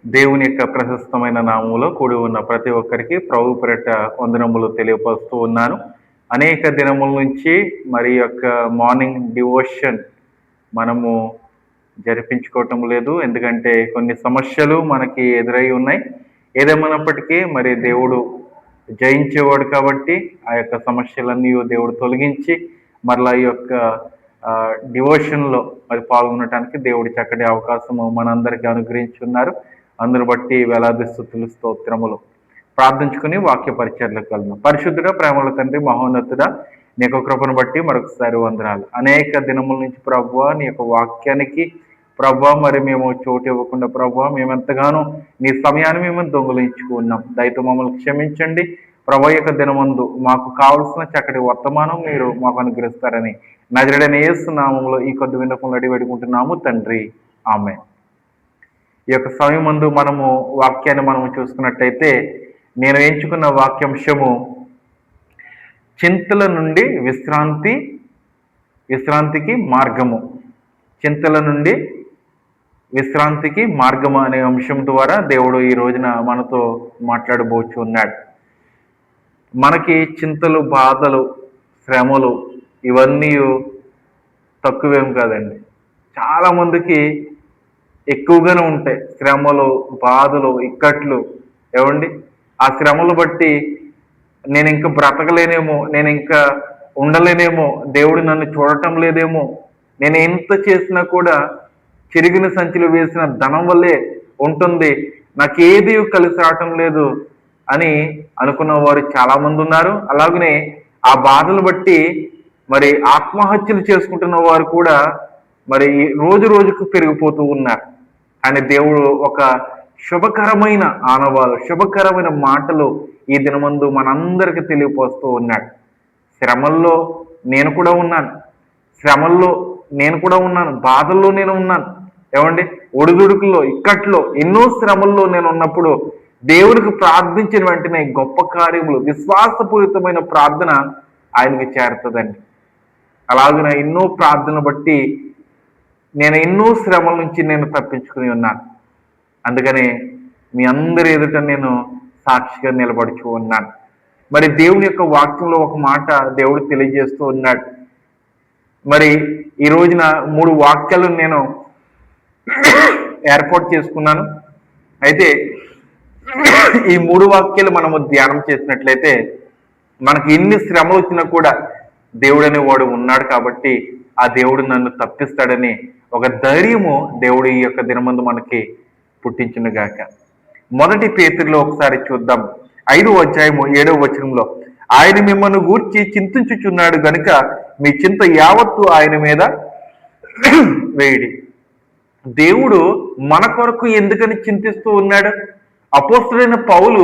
దేవుని యొక్క ప్రశస్తమైన నామములో కూడి ఉన్న ప్రతి ఒక్కరికి ప్రభు పేరిట వందనములు తెలియపరుస్తూ ఉన్నాను. అనేక దినముల నుంచి మరి యొక్క మార్నింగ్ డివోషన్ మనము జరిపించుకోవటం లేదు. ఎందుకంటే కొన్ని సమస్యలు మనకి ఎదురై ఉన్నాయి. ఏదేమైనప్పటికీ మరి దేవుడు జయించేవాడు కాబట్టి ఆ యొక్క సమస్యలన్నీ దేవుడు తొలగించి మరలా ఈ యొక్క డివోషన్లో మరి పాల్గొనడానికి దేవుడి చక్కటి అవకాశము మనందరికీ అనుగ్రహించున్నారు. అందును బట్టి వేలాది స్తుతులు స్తోత్రములు ప్రార్థించుకుని వాక్య పరిచర్లకు వెళ్దాం. పరిశుద్ధుడ ప్రేమల తండ్రి మహోన్నతుడ నీ యొక్క కృపను బట్టి మరొకసారి వందనాలు. అనేక దినముల నుంచి ప్రభువా నీ యొక్క వాక్యానికి ప్రభువా మరి మేము చోటు ఇవ్వకుండా ప్రభువా మేము ఎంతగానో నీ సమయాన్ని మేము దొంగలించుకున్నాం. దయతో మమ్మల్ని క్షమించండి. ప్రభు యొక్క దినమందు మాకు కావలసిన చక్కటి వర్తమానం మీరు మాకు అనుగ్రహిస్తారని నజరుడైన యేసు నామములో ఈ కొద్ది విన్నపంలో అడిగి పెట్టుకుంటున్నాము తండ్రి, ఆమేన్. ఈ యొక్క సమయమందు మనము వాక్యాన్ని మనము చూసుకున్నట్టయితే నేను ఎంచుకున్న వాక్యాంశము చింతల నుండి విశ్రాంతికి మార్గము. చింతల నుండి విశ్రాంతికి మార్గము అనే అంశం ద్వారా దేవుడు ఈ రోజున మనతో మాట్లాడబోచు ఉన్నాడు. మనకి చింతలు, బాధలు, శ్రమలు ఇవన్నీ తక్కువేం కాదండి. చాలామందికి ఎక్కువగానే ఉంటాయి శ్రమలు, బాధలు, ఇక్కట్లు. ఏమండి ఆ శ్రమలు బట్టి నేను ఇంకా బ్రతకలేనేమో, నేను ఇంకా ఉండలేనేమో, దేవుడు నన్ను చూడటం లేదేమో, నేను ఎంత చేసినా కూడా చిరిగిన సంచిలో వేసిన ధనం వల్లే ఉంటుంది, నాకేది కలిసి రావటం లేదు అని అనుకున్న వారు చాలామంది ఉన్నారు. అలాగనే ఆ బాధలు బట్టి మరి ఆత్మహత్యలు చేసుకుంటున్న వారు కూడా మరి రోజు రోజుకు పెరిగిపోతూ ఉన్నారు. కానీ దేవుడు ఒక శుభకరమైన ఆనవాలు, శుభకరమైన మాటలు ఈ దినమందు మనందరికీ తెలియపోస్తూ ఉన్నాడు. శ్రమల్లో నేను కూడా ఉన్నాను, బాధల్లో నేను ఉన్నాను. ఏమండి ఒడిదుడుకుల్లో, ఇక్కట్లో, ఎన్నో శ్రమల్లో నేను ఉన్నప్పుడు దేవుడికి ప్రార్థించిన వెంటనే గొప్ప కార్యములు, విశ్వాసపూరితమైన ప్రార్థన ఆయనకి చేరుతుందండి. అలాగే ఎన్నో ప్రార్థనలు బట్టి నేను ఎన్నో శ్రమల నుంచి నేను తప్పించుకుని ఉన్నాను. అందుకని మీ అందరి ఎదుట నేను సాక్షిగా నిలబడుచు ఉన్నాను. మరి దేవుని యొక్క వాక్యంలో ఒక మాట దేవుడు తెలియజేస్తూ ఉన్నాడు. మరి ఈ రోజున 3 వాక్యాలను నేను ఏర్పాటు చేసుకున్నాను. అయితే ఈ 3 వాక్యాలు మనము ధ్యానం చేసినట్లయితే మనకి ఎన్ని శ్రమలు వచ్చినా కూడా దేవుడు అనేవాడు ఉన్నాడు కాబట్టి ఆ దేవుడు నన్ను తప్పిస్తాడని ఒక ధైర్యము దేవుడు ఈ యొక్క దినమందు మనకి పుట్టించును గాక. మొదటి పేతురులో ఒకసారి చూద్దాం. 5వ అధ్యాయము 7వ వచనంలో ఆయన మిమ్మల్ని గూర్చి చింతించుచున్నాడు గనుక మీ చింత యావత్తు ఆయన మీద వేయడి. దేవుడు మన కొరకు ఎందుకని చింతిస్తూ ఉన్నాడు? అపోస్తుడైన పౌలు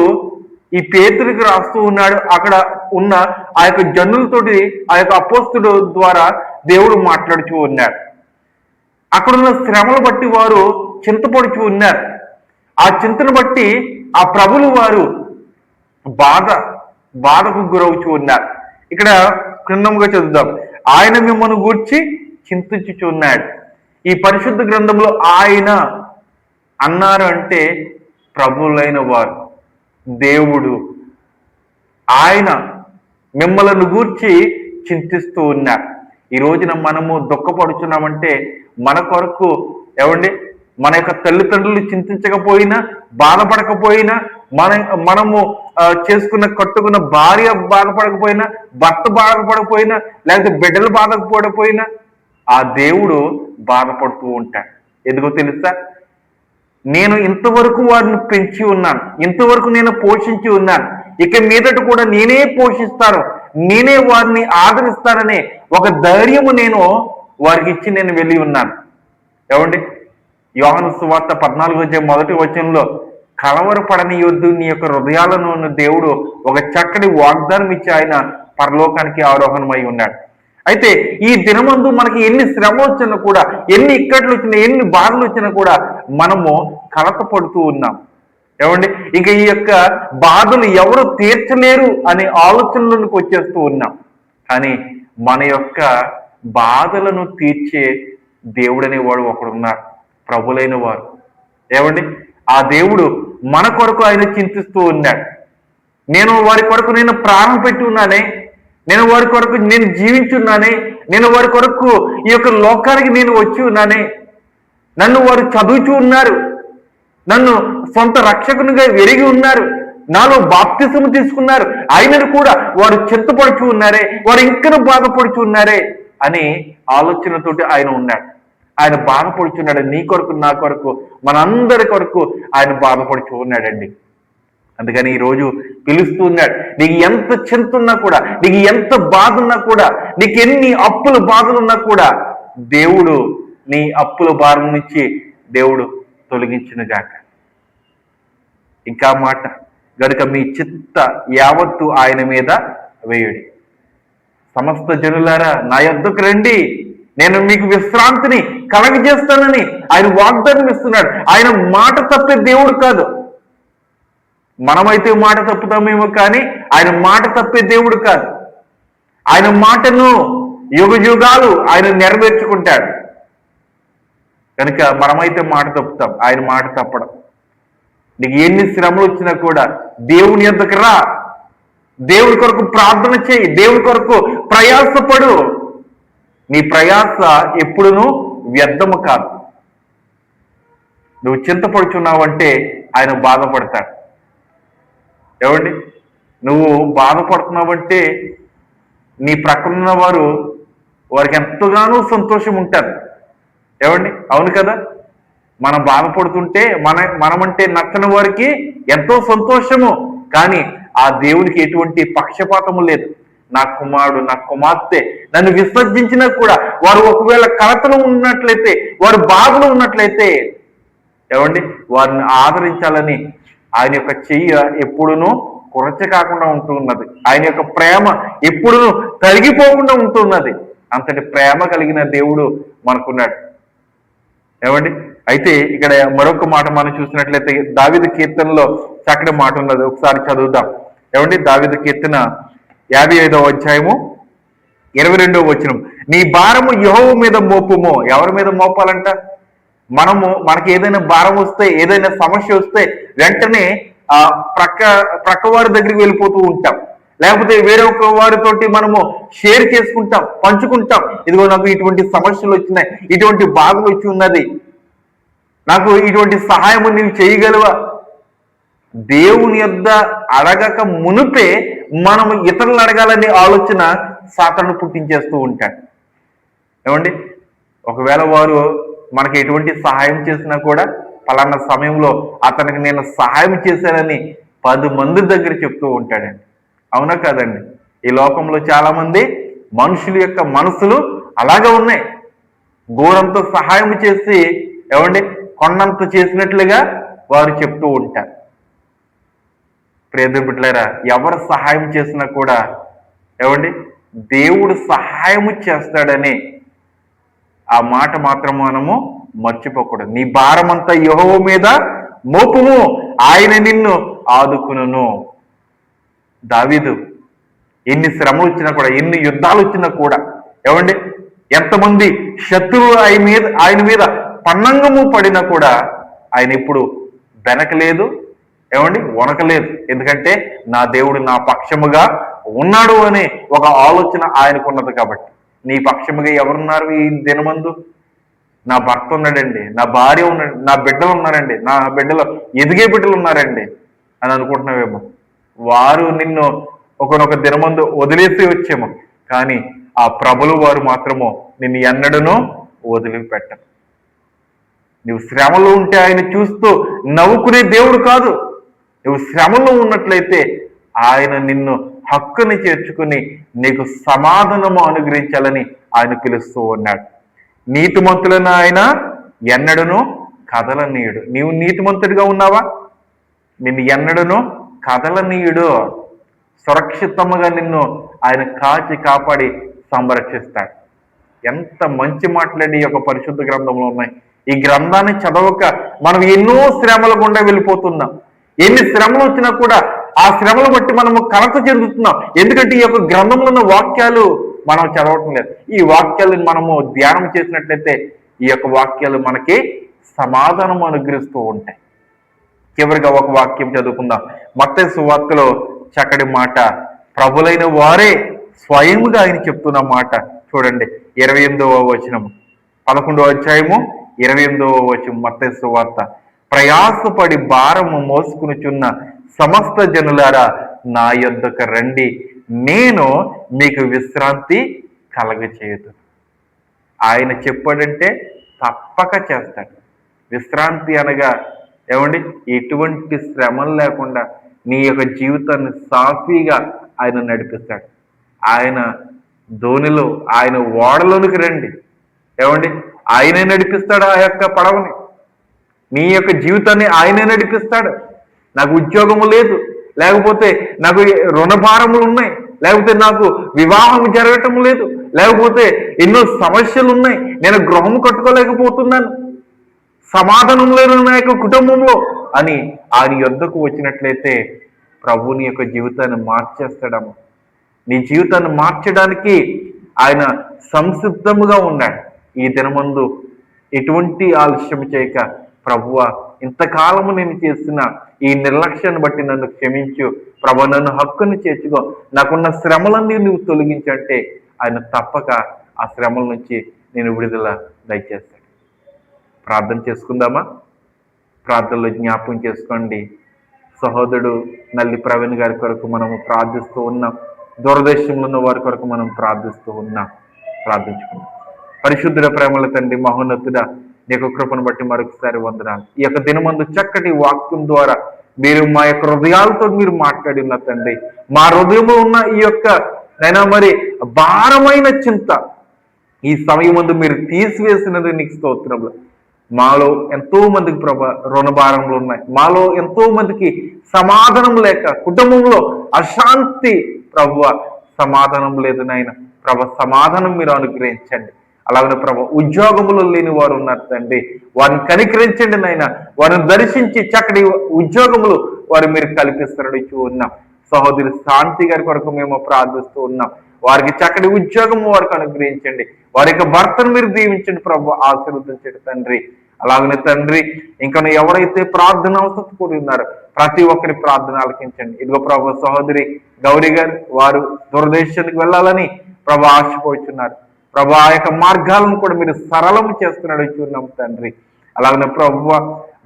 ఈ పేతురికి రాస్తూ ఉన్నాడు. అక్కడ ఉన్న ఆ యొక్క జనులతోటి ఆ యొక్క అపోస్తుడు ద్వారా దేవుడు మాట్లాడుతూ ఉన్నాడు. అక్కడున్న శ్రమలు బట్టి వారు చింతపడుచు ఉన్నారు. ఆ చింతను బట్టి ఆ ప్రభులు వారు బాధకు గురవుచూ ఉన్నారు. ఇక్కడ క్రిందముగా చదువుదాం. ఆయన మిమ్మల్ని గూర్చి చింతించుచున్నాడు. ఈ పరిశుద్ధ గ్రంథంలో ఆయన అన్నారు అంటే ప్రభులైన వారు, దేవుడు ఆయన మిమ్మల్ని గూర్చి చింతిస్తూ ఉన్నారు. ఈ రోజున మనము దుఃఖపడుచున్నామంటే మన కొరకు ఏమండి మన యొక్క తల్లిదండ్రులు చింతించకపోయినా, బాధపడకపోయినా, మనము కట్టుకున్న భార్య బాధపడకపోయినా, భర్త బాధపడకపోయినా, లేకపోతే బిడ్డలు బాధపడకపోయినా ఆ దేవుడు బాధపడుతూ ఉంటాడు. ఎందుకో తెలుసా? నేను ఇంతవరకు వారిని పెంచి ఉన్నాను, ఇంతవరకు నేను పోషించి ఉన్నాను, ఇక మీదట కూడా నేనే పోషిస్తాను, నేనే వారిని ఆదరిస్తాననే ఒక ధైర్యము నేను వారికి ఇచ్చి నేను వెళ్ళి ఉన్నాను. ఏమండి యోహాను సువార్త 14వ అధ్యాయం 1వ వచనంలో కలవరపడని యొద్దు నీ యొక్క హృదయాలను ఉన్న దేవుడు ఒక చక్కటి వాగ్దానం ఇచ్చి ఆయన పరలోకానికి ఆరోహణమై ఉన్నాడు. అయితే ఈ దినమందు మనకి ఎన్ని శ్రమ వచ్చినా కూడా, ఎన్ని ఇక్కట్లు వచ్చినా, ఎన్ని బాధలు వచ్చినా కూడా మనము కలత పడుతూ ఉన్నాం. ఏమండి ఇంకా ఈ యొక్క బాధలు ఎవరు తీర్చలేరు అనే ఆలోచనలకు వచ్చేస్తూ ఉన్నాం. కానీ మన యొక్క బాధలను తీర్చే దేవుడనే వాడు ఒకడున్నారు, ప్రభులైన వారు. ఏమండి ఆ దేవుడు మన కొరకు ఆయన చింతిస్తూ ఉన్నాడు. నేను వారి కొరకు నేను ప్రాణం పెట్టి ఉన్నానే, నేను వారి కొరకు నేను జీవించున్నానే, నేను వారి కొరకు ఈ యొక్క లోకానికి నేను వచ్చి ఉన్నానే, నన్ను వారు చదువుచూ ఉన్నారు, నన్ను సొంత రక్షకునిగా ఎరిగి ఉన్నారు, నాలో బాప్తిసము తీసుకున్నారు, ఆయనను కూడా వారు చింతపడుచు ఉన్నారే, వారు ఇంకనూ బాధపడుచు ఉన్నారే అని ఆలోచనతోటి ఆయన ఉన్నాడు. ఆయన బాధపడుచున్నాడు. నీ కొరకు, నా కొరకు, మనందరి కొరకు ఆయన బాధపడుచు ఉన్నాడండి. అందుకని ఈరోజు పిలుస్తూ ఉన్నాడు. నీకు ఎంత చింత ఉన్నా కూడా, నీకు ఎంత బాధ ఉన్నా కూడా, నీకు ఎన్ని అప్పుల బాధలు ఉన్నా కూడా దేవుడు నీ అప్పుల భారం నుంచి దేవుడు తొలగించునుగాక. ఇంకా మాట, గనుక మీ చిత్త యావత్తు ఆయన మీద వేయుడి. సమస్త జనులారా నా యొద్దకు రండి, నేను మీకు విశ్రాంతిని కలగజేస్తానని ఆయన వాగ్దానం ఇస్తున్నాడు. ఆయన మాట తప్పే దేవుడు కాదు. మనమైతే మాట తప్పుతామేమో, కానీ ఆయన మాట తప్పే దేవుడు కాదు. ఆయన మాటను యుగ యుగాలు ఆయన నెరవేర్చుకుంటాడు. కనుక మనమైతే మాట తప్పుతాం, ఆయన మాట తప్పడం. నీకు ఎన్ని శ్రమలు వచ్చినా కూడా దేవుని యొద్దకు రా, దేవుని కొరకు ప్రార్థన చేయి, దేవుని కొరకు ప్రయాసపడు. నీ ప్రయాస ఎప్పుడునూ వ్యర్థము కాదు. నువ్వు చింతపడుచున్నావంటే ఆయన బాధపడతాడు. ఏమండి, నువ్వు బాధపడుతున్నావంటే నీ ప్రక్కన వారికి ఎంతగానో సంతోషం ఉంటారు. ఏమండి, అవును కదా. మనం బాధపడుతుంటే మనమంటే నచ్చని వారికి ఎంతో సంతోషము, కానీ ఆ దేవునికి ఎటువంటి పక్షపాతము లేదు. నా కుమారుడు, నా కుమార్తె నన్ను విసర్జించినా కూడా, వారు ఒకవేళ కలతలు ఉన్నట్లయితే, వారు బాధలు ఉన్నట్లయితే, ఏమండి, వారిని ఆదరించాలని ఆయన యొక్క చెయ్యి ఎప్పుడునూ కొరచ కాకుండా ఉంటూ ఉన్నది. ఆయన యొక్క ప్రేమ ఎప్పుడునూ తరిగిపోకుండా ఉంటున్నది. అంతటి ప్రేమ కలిగిన దేవుడు మనకున్నాడు. ఏమండి, అయితే ఇక్కడ మరొక మాట మనం చూసినట్లయితే దావీదు కీర్తనలో చక్కటి మాట ఉన్నది. ఒకసారి చదువుదాం. ఏమండి, దావీదు కీర్తన 55వ అధ్యాయము 22వ వచనం. నీ భారము యెహోవా మీద మోపుము. ఎవరి మీద మోపాలంట? మనకి ఏదైనా భారం వస్తే, ఏదైనా సమస్య వస్తే వెంటనే ప్రక్క వారి దగ్గరికి వెళ్ళిపోతూ ఉంటాం, లేకపోతే వేరే ఒక వారితోటి మనము షేర్ చేసుకుంటాం, పంచుకుంటాం. ఇదిగో నాకు ఇటువంటి సమస్యలు వచ్చినాయి, ఇటువంటి బాధలు వచ్చి ఉన్నది, నాకు ఇటువంటి సహాయము నీవు చేయగలవా? దేవుని యొద్ద అడగక మునుపే మనం ఇతరులను అడగాలనే ఆలోచన సాతాను పుట్టించేస్తూ ఉంటాడు. ఏమండి, ఒకవేళ వారు మనకి ఎటువంటి సహాయం చేసినా కూడా పలానా సమయంలో అతనికి నేను సహాయం చేశానని 10 మంది దగ్గర చెప్తూ ఉంటాడండి. అవునా కాదండి? ఈ లోకంలో చాలా మంది మనుషుల యొక్క మనసులు అలాగే ఉన్నాయి. గోరంతో సహాయం చేసి, ఏమండి, కొండంత చేసినట్లుగా వారు చెప్తూ ఉంటారు. ప్రియదేవుని బిడ్డలారా, ఎవరు సహాయం చేసినా కూడా, ఏమండి, దేవుడు సహాయం చేస్తాడని ఆ మాట మాత్రం మనము మర్చిపోకూడదు. నీ భారమంతా యెహోవా మీద మోపుము, ఆయన నిన్ను ఆదుకును. దావీదు ఎన్ని శ్రమలు వచ్చినా కూడా, ఎన్ని యుద్ధాలు వచ్చినా కూడా, ఏమండి, ఎంతమంది శత్రువులు ఆయన మీద పన్నంగము పడినా కూడా ఆయన ఇప్పుడు వెనకలేదు, ఏమండి, వనకలేదు. ఎందుకంటే నా దేవుడు నా పక్షముగా ఉన్నాడు అనే ఒక ఆలోచన ఆయనకున్నది కాబట్టి. నీ పక్షముగా ఎవరున్నారు ఈ దినమందు? నా భర్త ఉన్నాడండి, నా భార్య ఉన్నాడు, నా బిడ్డలు ఉన్నారండి, నా బిడ్డలు ఎదిగే బిడ్డలు ఉన్నారండి అని అనుకుంటున్నావేమో. వారు నిన్ను ఒకనొక దినమందు వదిలేసి వచ్చేమో, కానీ ఆ ప్రభులు వారు మాత్రము నిన్ను ఎన్నడనూ వదిలిపెట్టరు. నువ్వు శ్రమలో ఉంటే ఆయన చూస్తూ నవ్వుకునే దేవుడు కాదు. నువ్వు శ్రమలో ఉన్నట్లయితే ఆయన నిన్ను హక్కుని చేర్చుకుని నీకు సమాధానము అనుగ్రహించాలని ఆయన పిలుస్తూ ఉన్నాడు. నీతిమంతులను ఆయన ఎన్నడనూ కదలనీయుడు. నీవు నీతిమంతుడిగా ఉన్నావా? నిన్ను ఎన్నడనూ కదలనీయుడు. సురక్షితముగా నిన్ను ఆయన కాచి కాపాడి సంరక్షిస్తాడు. ఎంత మంచి మాటలండి ఈ యొక్క పరిశుద్ధ గ్రంథంలో ఉన్నాయి. ఈ గ్రంథాన్ని చదవక మనం ఎన్నో శ్రమల గుండా వెళ్ళిపోతున్నాం. ఎన్ని శ్రమలు వచ్చినా కూడా ఆ శ్రమలు బట్టి మనము కలత చెందుతున్నాం. ఎందుకంటే ఈ యొక్క గ్రంథంలో ఉన్న వాక్యాలు మనం చదవటం లేదు. ఈ వాక్యాలను మనము ధ్యానం చేసినట్లయితే ఈ యొక్క వాక్యాలు మనకి సమాధానం అనుగ్రహిస్తూ ఉంటాయి. చివరిగా ఒక వాక్యం చదువుకుందాం. మత్తయి సువార్తలో చక్కటి మాట, ప్రభులైన వారే స్వయముగా ఆయన చెప్తున్న మాట చూడండి. 28వ వచనం, 11వ అధ్యాయము 28వ వచనం మత్తయి సువార్త. ప్రయాసపడి భారము మోసుకునిచున్న సమస్త జనులారా నా యొద్దకు రండి, నేను మీకు విశ్రాంతి కలగచేయదు. ఆయన చెప్పాడంటే తప్పక చేస్తాడు. విశ్రాంతి అనగా ఏమండి, ఎటువంటి శ్రమలు లేకుండా నీ యొక్క జీవితాన్ని సాఫీగా ఆయన నడిపిస్తాడు. ఆయన ధోనిలో, ఆయన ఓడలోనికి రండి. ఏమండి, ఆయనే నడిపిస్తాడు ఆ యొక్క పడవని. నీ యొక్క జీవితాన్ని ఆయనే నడిపిస్తాడు. నాకు ఉద్యోగము లేదు, లేకపోతే నాకు రుణభారములు ఉన్నాయి, లేకపోతే నాకు వివాహం జరగటం లేదు, లేకపోతే ఎన్నో సమస్యలు ఉన్నాయి, నేను గృహం కట్టుకోలేకపోతున్నాను, సమాధానం లేదు నా యొక్క కుటుంబంలో అని ఆయన యొద్దకు వచ్చినట్లయితే ప్రభుని యొక్క జీవితాన్ని మార్చేస్తాడమ్మ. నీ జీవితాన్ని మార్చడానికి ఆయన సంసిద్ధముగా ఉన్నాడు. ఈ దినమందు ఎటువంటి ఆలస్యం చేయక, ప్రభువా ఇంతకాలము నేను చేసిన ఈ నిర్లక్ష్యాన్ని బట్టి నన్ను క్షమించు ప్రభు, నన్ను హక్కుని చేర్చుకో, నాకున్న శ్రమలన్నీ నువ్వు తొలగించంటే ఆయన తప్పక ఆ శ్రమల నుంచి నేను విడుదల దయచేస్తాడు. ప్రార్థన చేసుకుందామా? ప్రార్థనలో జ్ఞాపకం చేసుకోండి. సహోదరుడు నల్లి ప్రవీణ్ గారి కొరకు మనము ప్రార్థిస్తూ ఉన్నాం. దూరదేశంలో ఉన్న వారి కొరకు మనం ప్రార్థిస్తూ ఉన్నాం. ప్రార్థించుకుందాం. పరిశుద్ధుడ, ప్రేమల తండ్రి, మహోన్నతుడ, నీ యొక్క కృపను బట్టి మరొకసారి వందనాలు. ఈ యొక్క దినమందు చక్కటి వాక్యం ద్వారా మీరు మా యొక్క హృదయాలతో మీరు మాట్లాడిన తండ్రి, మా హృదయంలో ఉన్న ఈ యొక్క నైనా మరి భారమైన చింత ఈ సమయం ముందు మీరు తీసివేసినది నీకు స్తోత్రములు. మాలో ఎంతో మందికి రుణభారంలో ఉన్నాయి, మాలో ఎంతో మందికి సమాధానం లేక కుటుంబంలో అశాంతి, ప్రభువ సమాధానం లేదు నాయన. సమాధానం మీరు అనుగ్రహించండి. అలాగే ఉద్యోగములు లేని వారు ఉన్నారు తండ్రి, వారిని కనికరించండి నాయన. వారిని దర్శించి చక్కటి ఉద్యోగములు వారు మీరు కల్పిస్తారని ఉన్నాం. సహోదరి శాంతి గారి కొరకు మేము ప్రార్థిస్తూ ఉన్నాం. వారికి చక్కటి ఉద్యోగము వారికి అనుగ్రహించండి. వారి యొక్క భర్తను మీరు దీవించండి ప్రభు, ఆశీర్వదించండి తండ్రి. అలాగనే తండ్రి, ఇంకా ఎవరైతే ప్రార్థన అవసరం కూడి ఉన్నారో ప్రతి ఒక్కరి ప్రార్థన ఆలకించండి. ఇదిగో ప్రభు, సహోదరి గౌరీ గారు వారు దూరదేశానికి వెళ్ళాలని ప్రభు ఆశపోతున్నారు. ప్రభు ఆ యొక్క మార్గాలను కూడా మీరు సరళం చేస్తున్నాడు చూన్నాం తండ్రి. అలాగనే ప్రభు,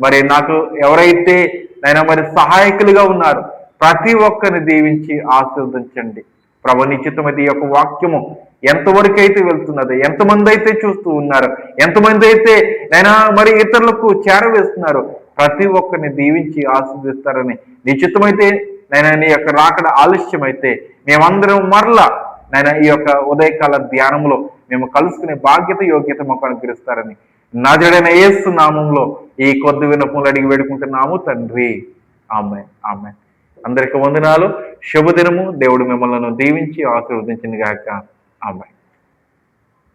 మరి నాకు ఎవరైతే నైనా మరి సహాయకులుగా ఉన్నారు ప్రతి ఒక్కరిని దీవించి ఆశీర్వదించండి ప్రభు. నిశ్చితమైతే ఈ యొక్క వాక్యము ఎంతవరకు అయితే వెళ్తున్నదో, ఎంతమంది అయితే చూస్తూ ఉన్నారు, ఎంతమంది అయితే నైనా మరి ఇతరులకు చేరవేస్తున్నారు, ప్రతి ఒక్కరిని దీవించి ఆశీర్దిస్తారని నిశ్చితమైతే నైనా నీ యొక్క రాకడ ఆలస్యం అయితే మేమందరం మరలా నైనా ఈ యొక్క ఉదయకాల ధ్యానంలో మేము కలుసుకునే బాధ్యత, యోగ్యత మాకు అనుగ్రహిస్తారని నజరేయుడైన యేసు నామంలో ఈ కొద్ది విన్నపములు అడిగి వేడుకుంటున్నాము తండ్రి. ఆమేన్, ఆమేన్. అందరికీ వందనాలు. శుభదినము. దేవుడు మిమ్మల్ని దీవించి ఆశీర్వదించింది గాక. ఆమేన్.